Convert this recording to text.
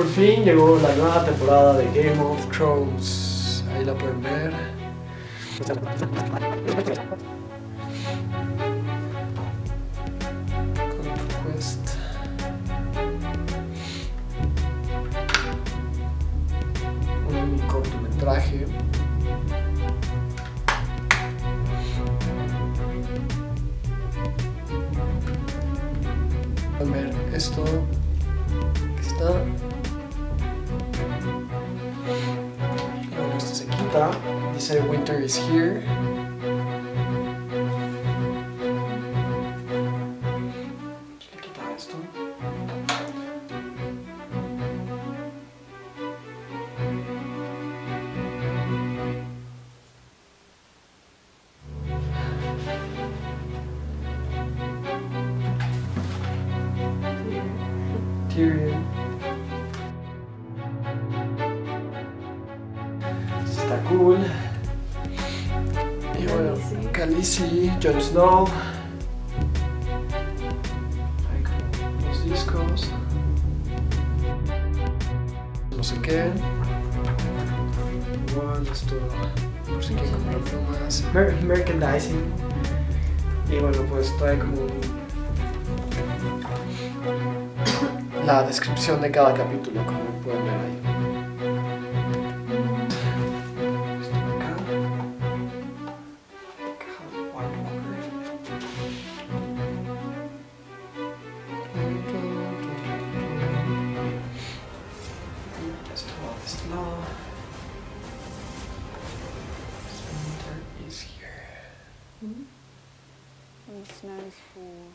por fin llegó la nueva temporada de Game of Thrones. Ahí la pueden ver. Conquest. Un cortometraje. Pueden ver esto. Aquí está. Bueno, esto se quita. Dice Winter is here. Se quita esto. Tyrion. Está cool. Y bueno, Khaleesi, Jon Snow. Hay como los discos. No sé qué. Igual esto, por si quieren comprar plumas. Merchandising. Y bueno, pues trae como la descripción de cada capítulo, como pueden ver ahí. Esto de acá. Caja de White Walker. Esto va de este lado. Winter is here. When the snow's fall.